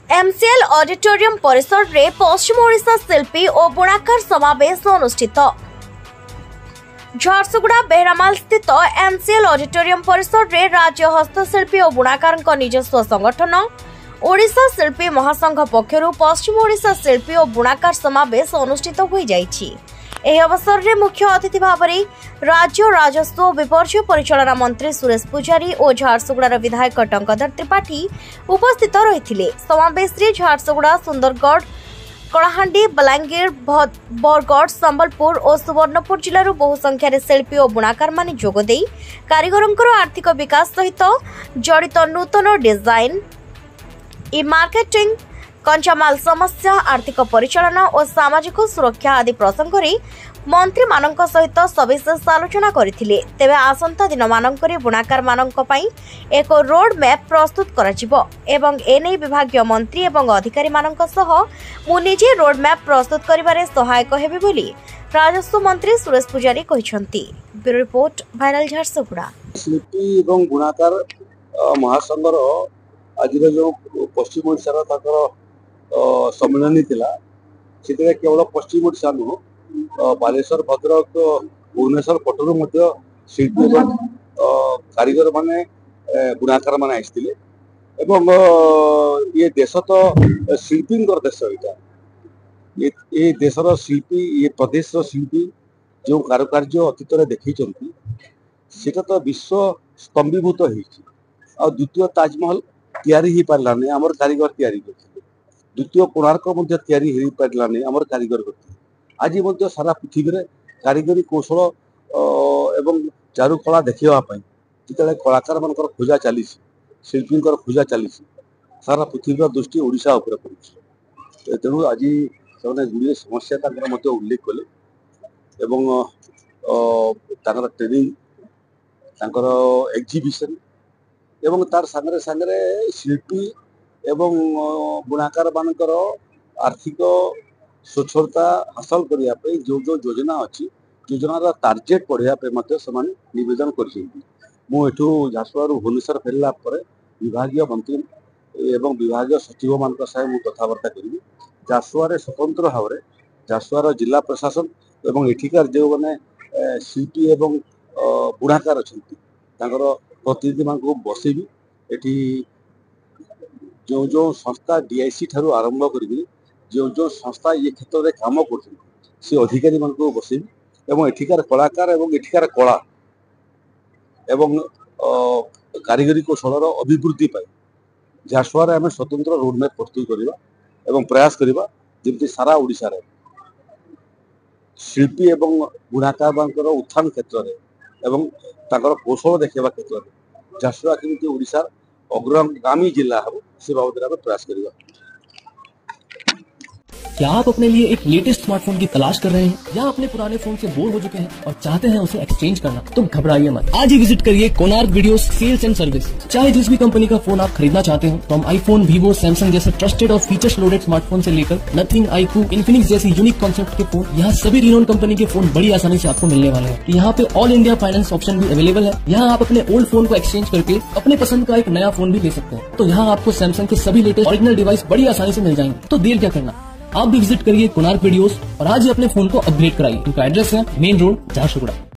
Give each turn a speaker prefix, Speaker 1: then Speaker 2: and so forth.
Speaker 1: MCL auditorium परिसर रे पश्चिम ओडिशा शिल्पी और बुणाकार समावेश अनुष्ठित। झारसुगुड़ा बेहरामाल स्थित एमसीएल ऑडिटोरियम परिसर रे राज्य हस्तशिल्पी और बुणाकार निजस्व संगठन ओडिशा शिल्पी महासंघ पक्षरु पश्चिम ओडिशा शिल्पी और बुणाकार समावेश अनुष्ठित हो जाइछि। एही अवसर रे मुख्य अतिथि भावरे राज्य राजस्व और विपर्य परिचालना मंत्री सुरेश पुजारी और झारसुगुड़ा विधायक टंकधर त्रिपाठी उपस्थित रहिथिले। समावेश रे झारसुगुड़ा, सुंदरगढ़, कलाहांडी, बलांगीर, बरगढ़, संबलपुर और सुवर्णपुर जिल्लार बहु संख्यार शिल्पी और बुणाकार माने जोग देई कारीगरंकर आर्थिक विकास सहित जड़ित नूतन डिजाइन, ई मार्केटिंग, कंचामाल समस्या, आर्थिक परिचालना और सामाजिक सुरक्षा आदि प्रसंग रे मंत्री मानक सहित सविशेष आलोचना करथिले। तेबे आसंता दिन मानकरे बुणाकार मानक पई एक रोड मैप प्रस्तुत कराजिबो एवं एने विभागीय मंत्री एवं अधिकारी मानक सह मु निजे रोड मैप प्रस्तुत करिबारे सहायक हेबे बोली राजस्व मंत्री सुरेश पुजारी कहिसंती। Bureau report, viral Jharsuguda.
Speaker 2: शिल्पी एवं बुणाकार महासंघर आज जो पश्चिम ओडिशा ताकर सम्मेलन थिला से केवल पश्चिम ओडिशा नुह बालेश्वर, भद्रक, भुवनेश्वर पटरु मध्य शिल्पी एवं कारीगर माने बुणाकार माने आइथिले एवं ये देश तो शिल्पी देश ये देशर शिल्पी, ये प्रदेश शिल्पी जो कारुकार्य अतीत देखी सेटा तो विश्व स्तंभीभूत हो। द्वितीय ताजमहल तैयारी ही पारलानी आमर कारीगर तैयारी करथिले। द्वितीय कोणार्क मध्य तैयारी हो पारलानी आमर कारीगर करथिले। आज मध्य सारा पृथ्वी रे कारीगरी कौशल एवं चारुकला देखा जिते कलाकार मान खोजा चली, शिल्पी खोजा चली, सारा पृथ्वी दृष्टि ओडिशा उपर पड़ी। तेणु आज से गुड़िए समस्या उल्लेख कले ट्रेनिंग, एग्जिबिशन एवं तार सांगरे सांगरे शिल्पी एवं बुणाकार मानकर आर्थिक स्वच्छता हासिल करने जो जो योजना अच्छी योजनार टार्गेट पढ़ाई से निवेदन कर। झारसुगुड़ा भुवनेश्वर फेरला विभागीय मंत्री एवं विभागीय सचिव मान कथबार्ता करी झारसुगुड़ा स्वतंत्र भाव में झारसुगुड़ा जिला प्रशासन एवं एठिकार जो मैंने शिल्पी एवं बुणाकार अच्छा प्रतिनिधि मान बसैबी। एटी जो जो संस्था डीआईसी ठारू आरंभ कर जो जो संस्था ये क्षेत्र में काम कर अधिकारी मान बसैबी एवं एठिकार कलाकार एवं एठिकार कला एवं कारीगरी कौशल अभिवृद्धि झारसुगुड़ा आम स्वतंत्र रोडमैप प्रस्तुत करवा एवं प्रयास करवा जमी सारा ओडिशा रे शिल्पी एवं बुणाकार मानकर उत्थान क्षेत्र में एवं ताकर कौशल देखा क्षेत्र में झारसुगुड़ा केमती ओडिशा अग्रगामी जिला हो से बाबद प्रयास करवा।
Speaker 3: क्या आप अपने लिए एक लेटेस्ट स्मार्टफोन की तलाश कर रहे हैं या अपने पुराने फोन से बोर हो चुके हैं और चाहते हैं उसे एक्सचेंज करना? तो घबराइए मत, आज ही विजिट करिए Konark video sales and service. चाहे जिस भी कंपनी का फोन आप खरीदना चाहते हो, तो हम आईफोन, वीवो, सैमसंग जैसे ट्रस्टेड और फीचर्स लोडेड स्मार्टफोन से लेकर नथिंग, आईक्यू, इन्फिनिक्स जैसी यूनिक कॉन्सेप्ट के फोन, यहाँ सभी रिनोन कंपनी के फोन बड़ी आसानी से आपको मिलने वाले हैं। यहाँ पे ऑल इंडिया फाइनेंस ऑप्शन भी अवेलेबल है। यहाँ आप अपने ओल्ड फोन को एक्सचेंज करके अपने पसंद का एक नया फोन भी ले सकते हैं। तो यहाँ आपको सैमसंग के सभी लेटेस्ट ओरिजिनल डिवाइस बड़ी आसानी से मिल जाएंगे। तो देर क्या करना, आप भी विजिट करिए कोणार्क वीडियोस और आज ही अपने फोन को अपग्रेड कराइए। उनका एड्रेस है मेन रोड, झारसुगुड़ा।